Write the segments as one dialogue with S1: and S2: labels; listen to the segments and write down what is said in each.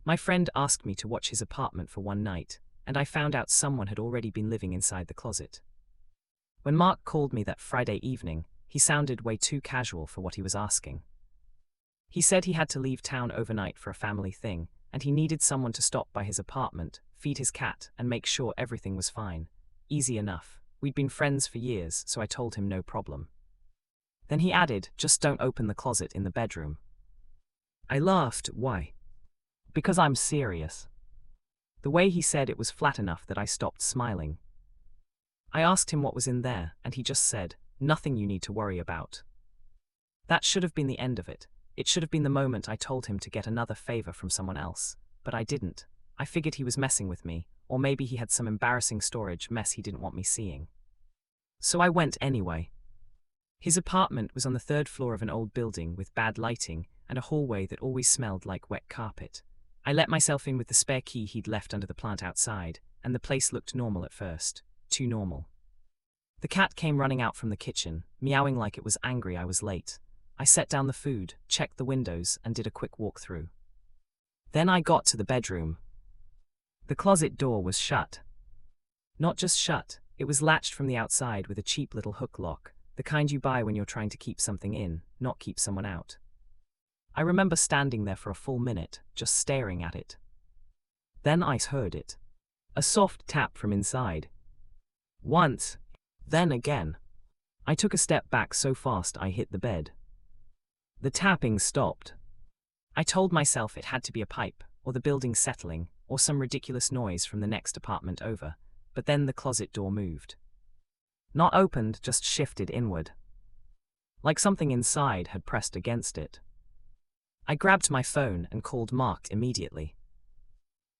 S1: My friend asked me to watch his apartment for one night, and I found out someone had already been living inside the closet. When Mark called me that Friday evening, he sounded way too casual for what he was asking. He said he had to leave town overnight for a family thing, and he needed someone to stop by his apartment, feed his cat, and make sure everything was fine. Easy enough. We'd been friends for years, so I told him no problem. Then he added, just don't open the closet in the bedroom. I laughed. Why? Because I'm serious. The way he said it was flat enough that I stopped smiling. I asked him what was in there, and he just said, nothing you need to worry about. That should have been the end of it. It should have been the moment I told him to get another favor from someone else, but I didn't. I figured he was messing with me, or maybe he had some embarrassing storage mess he didn't want me seeing. So I went anyway. His apartment was on the 3rd floor of an old building with bad lighting and a hallway that always smelled like wet carpet. I let myself in with the spare key he'd left under the plant outside, and the place looked normal at first. Too normal. The cat came running out from the kitchen, meowing like it was angry I was late. I set down the food, checked the windows, and did a quick walk through. Then I got to the bedroom. The closet door was shut. Not just shut, it was latched from the outside with a cheap little hook lock, the kind you buy when you're trying to keep something in, not keep someone out. I remember standing there for a full minute, just staring at it. Then I heard it. A soft tap from inside. Once, then again. I took a step back so fast I hit the bed. The tapping stopped. I told myself it had to be a pipe, or the building settling, or some ridiculous noise from the next apartment over, but then the closet door moved. Not opened, just shifted inward. Like something inside had pressed against it. I grabbed my phone and called Mark immediately.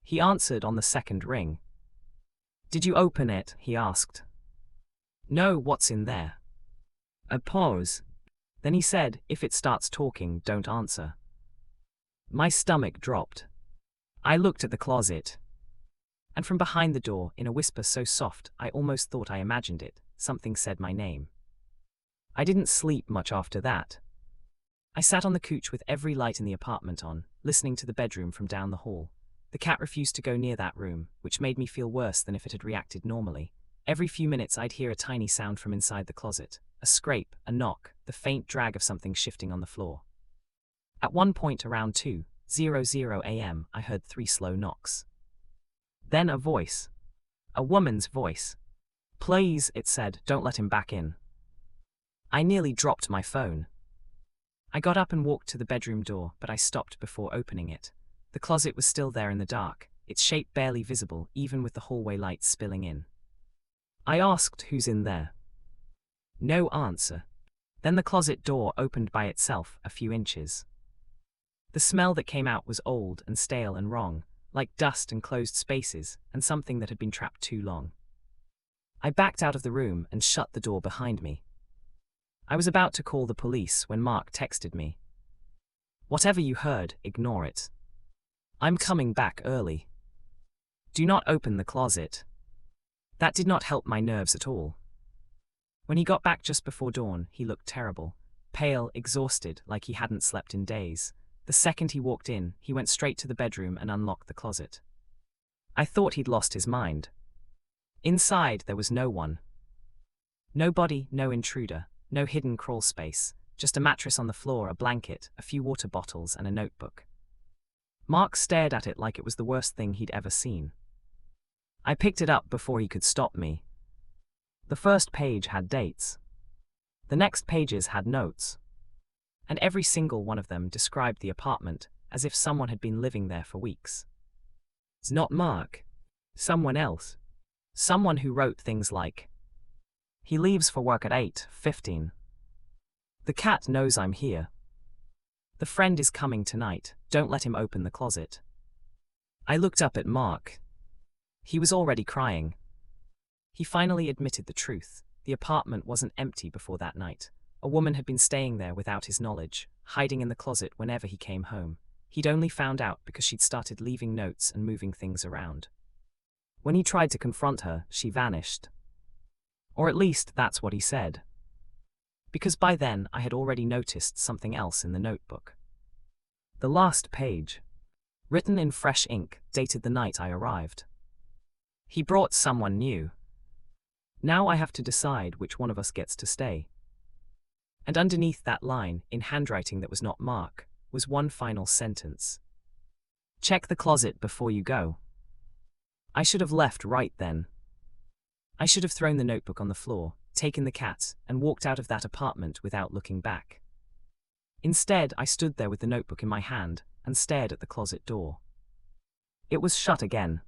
S1: He answered on the 2nd ring. Did you open it? He asked. No, what's in there? A pause. Then he said, if it starts talking, don't answer. My stomach dropped. I looked at the closet. And from behind the door, in a whisper so soft I almost thought I imagined it, something said my name. I didn't sleep much after that. I sat on the couch with every light in the apartment on, listening to the bedroom from down the hall. The cat refused to go near that room, which made me feel worse than if it had reacted normally. Every few minutes I'd hear a tiny sound from inside the closet. A scrape, a knock, the faint drag of something shifting on the floor. At one point around 2:00 a.m. I heard 3 slow knocks. Then a voice. A woman's voice. Please, it said, don't let him back in. I nearly dropped my phone. I got up and walked to the bedroom door, but I stopped before opening it. The closet was still there in the dark, its shape barely visible even with the hallway lights spilling in. I asked who's in there. No answer. Then the closet door opened by itself a few inches. The smell that came out was old and stale and wrong, like dust and closed spaces and something that had been trapped too long. I backed out of the room and shut the door behind me. I was about to call the police when Mark texted me. Whatever you heard, ignore it. I'm coming back early. Do not open the closet. That did not help my nerves at all. When he got back just before dawn, he looked terrible, pale, exhausted, like he hadn't slept in days. The second he walked in, he went straight to the bedroom and unlocked the closet. I thought he'd lost his mind. Inside, there was no one. No body, no intruder, no hidden crawl space, just a mattress on the floor, a blanket, a few water bottles, and a notebook. Mark stared at it like it was the worst thing he'd ever seen. I picked it up before he could stop me. The first page had dates. The next pages had notes. And every single one of them described the apartment as if someone had been living there for weeks. It's not Mark. Someone else. Someone who wrote things like, he leaves for work at 8:15. The cat knows I'm here. The friend is coming tonight, don't let him open the closet. I looked up at Mark. He was already crying. He finally admitted the truth. The apartment wasn't empty before that night. A woman had been staying there without his knowledge, hiding in the closet whenever he came home. He'd only found out because she'd started leaving notes and moving things around. When he tried to confront her, she vanished. Or at least that's what he said. Because by then I had already noticed something else in the notebook. The last page. written in fresh ink, dated the night I arrived. He brought someone new. Now I have to decide which one of us gets to stay. And underneath that line, in handwriting that was not Mark, was one final sentence. Check the closet before you go. I should have left right then. I should have thrown the notebook on the floor, taken the cat, and walked out of that apartment without looking back. Instead, I stood there with the notebook in my hand and stared at the closet door. It was shut again.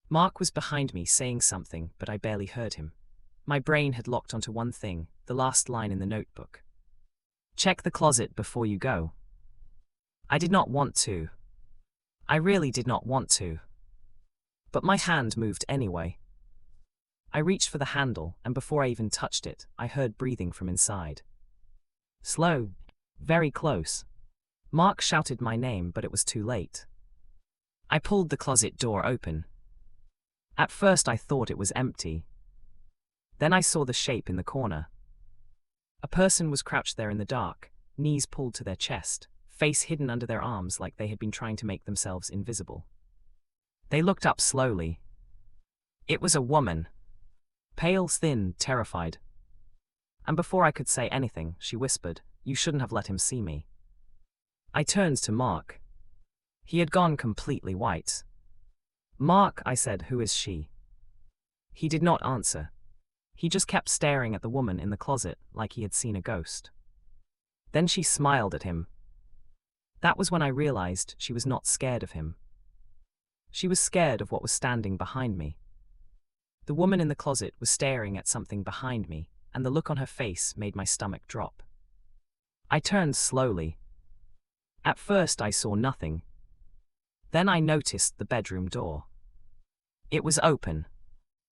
S1: Mark was behind me saying something, but I barely heard him. My brain had locked onto one thing, the last line in the notebook. Check the closet before you go. I did not want to. I really did not want to. But my hand moved anyway. I reached for the handle, and before I even touched it, I heard breathing from inside. Slow. Very close. Mark shouted my name, but it was too late. I pulled the closet door open. At first I thought it was empty. Then I saw the shape in the corner. A person was crouched there in the dark, knees pulled to their chest, face hidden under their arms like they had been trying to make themselves invisible. They looked up slowly. It was a woman. Pale, thin, terrified. And before I could say anything, she whispered, "You shouldn't have let him see me." I turned to Mark. He had gone completely white. "Mark," I said, "who is she?" He did not answer. He just kept staring at the woman in the closet like he had seen a ghost. Then she smiled at him. That was when I realized she was not scared of him. She was scared of what was standing behind me. The woman in the closet was staring at something behind me, and the look on her face made my stomach drop. I turned slowly. At first I saw nothing. Then I noticed the bedroom door. It was open.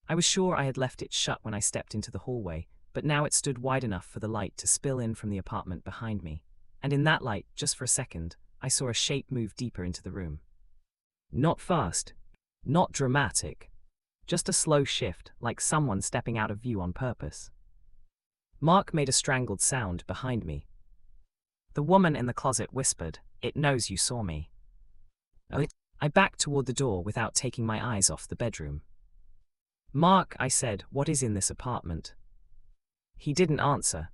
S1: I was sure I had left it shut when I stepped into the hallway, but now it stood wide enough for the light to spill in from the apartment behind me, and in that light, just for a second, I saw a shape move deeper into the room. Not fast, not dramatic, just a slow shift, like someone stepping out of view on purpose. Mark made a strangled sound behind me. The woman in the closet whispered, "It knows you saw me." I backed toward the door without taking my eyes off the bedroom. "Mark," I said, "what is in this apartment?" He didn't answer.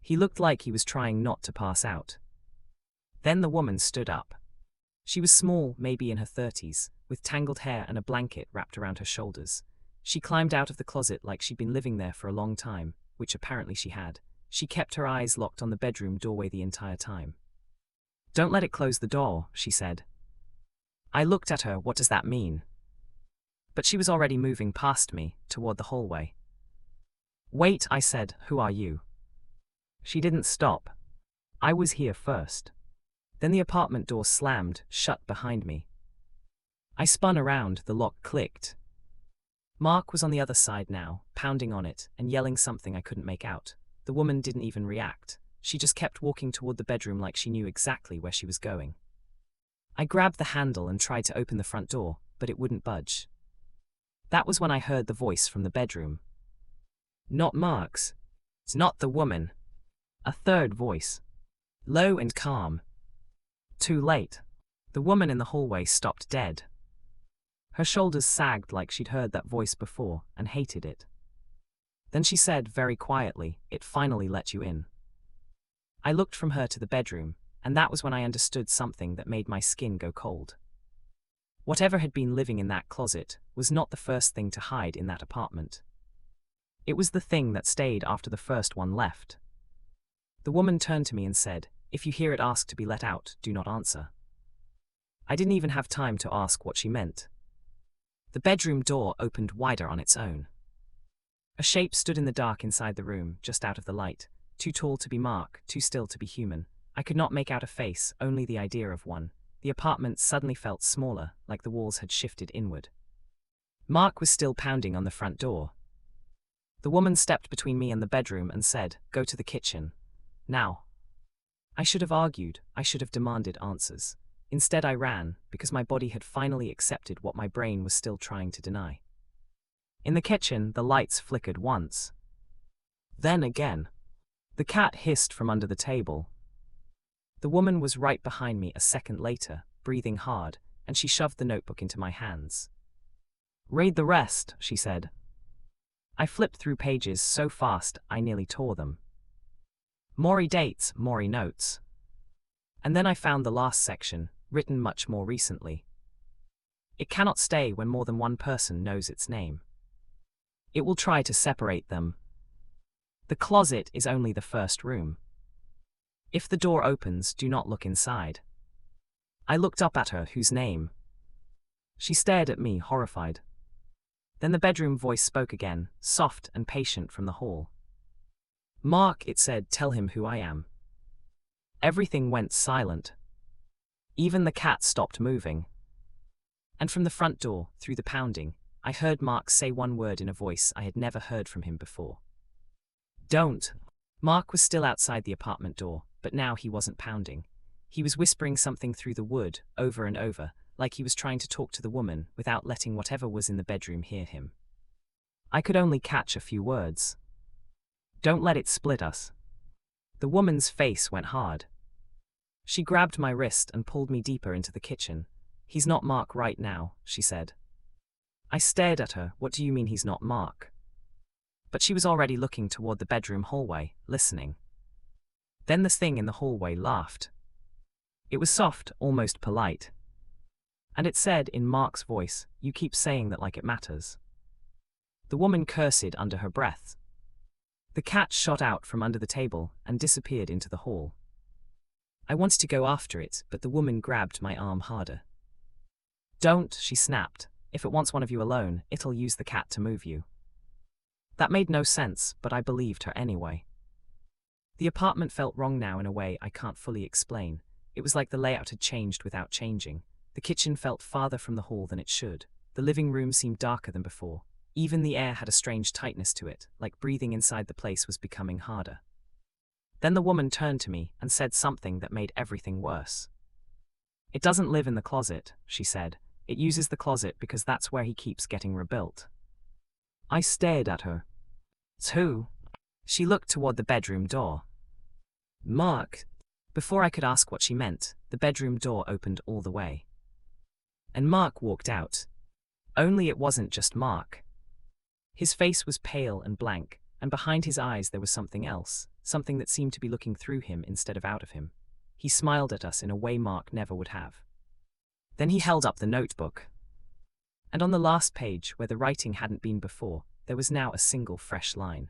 S1: He looked like he was trying not to pass out. Then the woman stood up. She was small, maybe in her 30s, with tangled hair and a blanket wrapped around her shoulders. She climbed out of the closet like she'd been living there for a long time, which apparently she had. She kept her eyes locked on the bedroom doorway the entire time. "Don't let it close the door," she said. I looked at her. What does that mean? But she was already moving past me, toward the hallway. "Wait," I said, "who are you?" She didn't stop. I was here first. Then the apartment door slammed shut behind me. I spun around, the lock clicked. Mark was on the other side now, pounding on it and yelling something I couldn't make out. The woman didn't even react. She just kept walking toward the bedroom like she knew exactly where she was going. I grabbed the handle and tried to open the front door, but it wouldn't budge. That was when I heard the voice from the bedroom. Not Mark's. It's not the woman. A third voice. Low and calm. Too late. The woman in the hallway stopped dead. Her shoulders sagged like she'd heard that voice before and hated it. Then she said very quietly, "It finally let you in." I looked from her to the bedroom, and that was when I understood something that made my skin go cold. Whatever had been living in that closet was not the first thing to hide in that apartment. It was the thing that stayed after the first one left. The woman turned to me and said, "If you hear it ask to be let out, do not answer." I didn't even have time to ask what she meant. The bedroom door opened wider on its own. A shape stood in the dark inside the room, just out of the light, too tall to be Mark, too still to be human. I could not make out a face, only the idea of one. The apartment suddenly felt smaller, like the walls had shifted inward. Mark was still pounding on the front door. The woman stepped between me and the bedroom and said, "Go to the kitchen. Now." I should have argued, I should have demanded answers. Instead I ran, because my body had finally accepted what my brain was still trying to deny. In the kitchen, the lights flickered once. Then again. The cat hissed from under the table. The woman was right behind me a second later, breathing hard, and she shoved the notebook into my hands. "Read the rest," she said. I flipped through pages so fast I nearly tore them. Maury dates, Maury notes. And then I found the last section, written much more recently. It cannot stay when more than one person knows its name. It will try to separate them. The closet is only the first room. If the door opens, do not look inside. I looked up at her, whose name? She stared at me, horrified. Then the bedroom voice spoke again, soft and patient from the hall. "Mark," it said, "tell him who I am." Everything went silent. Even the cat stopped moving. And from the front door, through the pounding, I heard Mark say one word in a voice I had never heard from him before. "Don't." Mark was still outside the apartment door, but now he wasn't pounding. He was whispering something through the wood, over and over, like he was trying to talk to the woman without letting whatever was in the bedroom hear him. I could only catch a few words. "Don't let it split us." The woman's face went hard. She grabbed my wrist and pulled me deeper into the kitchen. "He's not Mark right now," she said. I stared at her. "What do you mean he's not Mark?" But she was already looking toward the bedroom hallway, listening. Then the thing in the hallway laughed. It was soft, almost polite. And it said in Mark's voice, "You keep saying that like it matters." The woman cursed under her breath. The cat shot out from under the table and disappeared into the hall. I wanted to go after it, but the woman grabbed my arm harder. "Don't," she snapped. "If it wants one of you alone, it'll use the cat to move you." That made no sense, but I believed her anyway. The apartment felt wrong now in a way I can't fully explain. It was like the layout had changed without changing. The kitchen felt farther from the hall than it should. The living room seemed darker than before. Even the air had a strange tightness to it, like breathing inside the place was becoming harder. Then the woman turned to me and said something that made everything worse. "It doesn't live in the closet," she said. "It uses the closet because that's where he keeps getting rebuilt." I stared at her. "Who?" She looked toward the bedroom door. "Mark." Before I could ask what she meant, the bedroom door opened all the way. And Mark walked out. Only it wasn't just Mark. His face was pale and blank, and behind his eyes there was something else, something that seemed to be looking through him instead of out of him. He smiled at us in a way Mark never would have. Then he held up the notebook. And on the last page, where the writing hadn't been before, there was now a single fresh line.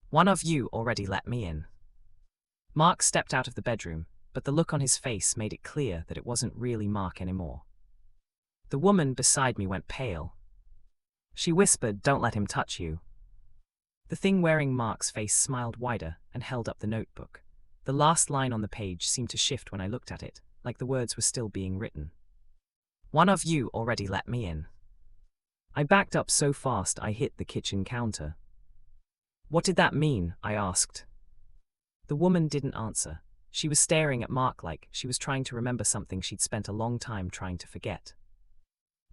S1: "One of you already let me in." Mark stepped out of the bedroom, but the look on his face made it clear that it wasn't really Mark anymore. The woman beside me went pale. She whispered, "Don't let him touch you." The thing wearing Mark's face smiled wider and held up the notebook. The last line on the page seemed to shift when I looked at it, like the words were still being written. "One of you already let me in." I backed up so fast I hit the kitchen counter. "What did that mean?" I asked. The woman didn't answer. She was staring at Mark like she was trying to remember something she'd spent a long time trying to forget.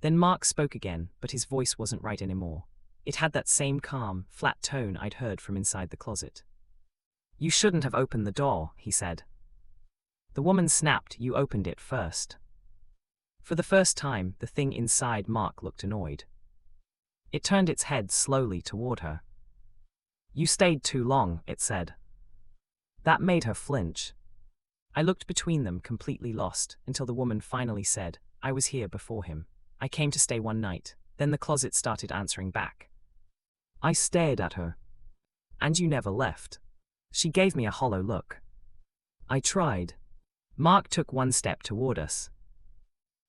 S1: Then Mark spoke again, but his voice wasn't right anymore. It had that same calm, flat tone I'd heard from inside the closet. "You shouldn't have opened the door," he said. The woman snapped, "You opened it first." For the first time, the thing inside Mark looked annoyed. It turned its head slowly toward her. "You stayed too long," it said. That made her flinch. I looked between them, completely lost, until the woman finally said, "I was here before him. I came to stay one night." Then the closet started answering back. I stared at her. "And you never left." She gave me a hollow look. I tried. Mark took one step toward us.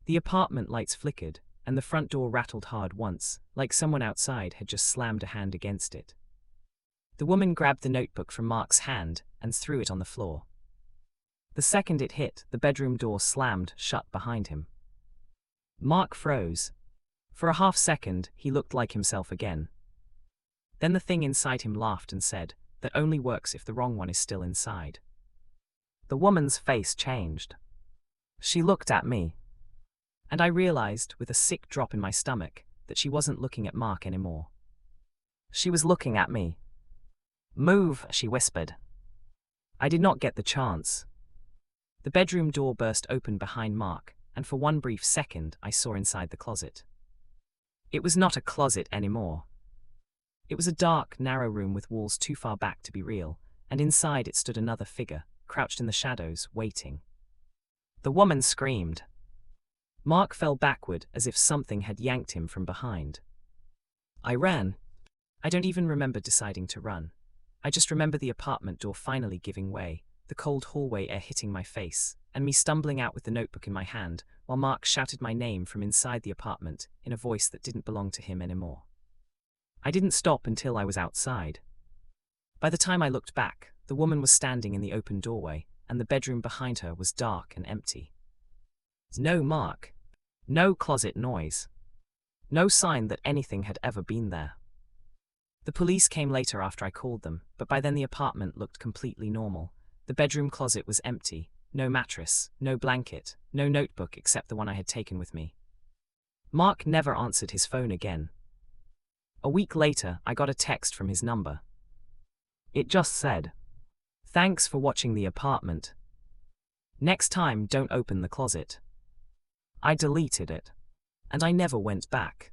S1: The apartment lights flickered, and the front door rattled hard once, like someone outside had just slammed a hand against it. The woman grabbed the notebook from Mark's hand and threw it on the floor. The second it hit, the bedroom door slammed shut behind him. Mark froze. For a half second, he looked like himself again. Then the thing inside him laughed and said, "That only works if the wrong one is still inside." The woman's face changed. She looked at me. And I realized, with a sick drop in my stomach, that she wasn't looking at Mark anymore. She was looking at me. "Move," she whispered. I did not get the chance. The bedroom door burst open behind Mark, and for one brief second I saw inside the closet. It was not a closet anymore. It was a dark, narrow room with walls too far back to be real, and inside it stood another figure, crouched in the shadows, waiting. The woman screamed. Mark fell backward as if something had yanked him from behind. I ran. I don't even remember deciding to run. I just remember the apartment door finally giving way, the cold hallway air hitting my face, and me stumbling out with the notebook in my hand, while Mark shouted my name from inside the apartment in a voice that didn't belong to him anymore. I didn't stop until I was outside. By the time I looked back, the woman was standing in the open doorway, and the bedroom behind her was dark and empty. No Mark. No closet noise. No sign that anything had ever been there. The police came later after I called them, but by then the apartment looked completely normal. The bedroom closet was empty, no mattress, no blanket, no notebook except the one I had taken with me. Mark never answered his phone again. A week later, I got a text from his number. It just said, "Thanks for watching the apartment. Next time, don't open the closet." I deleted it, and I never went back.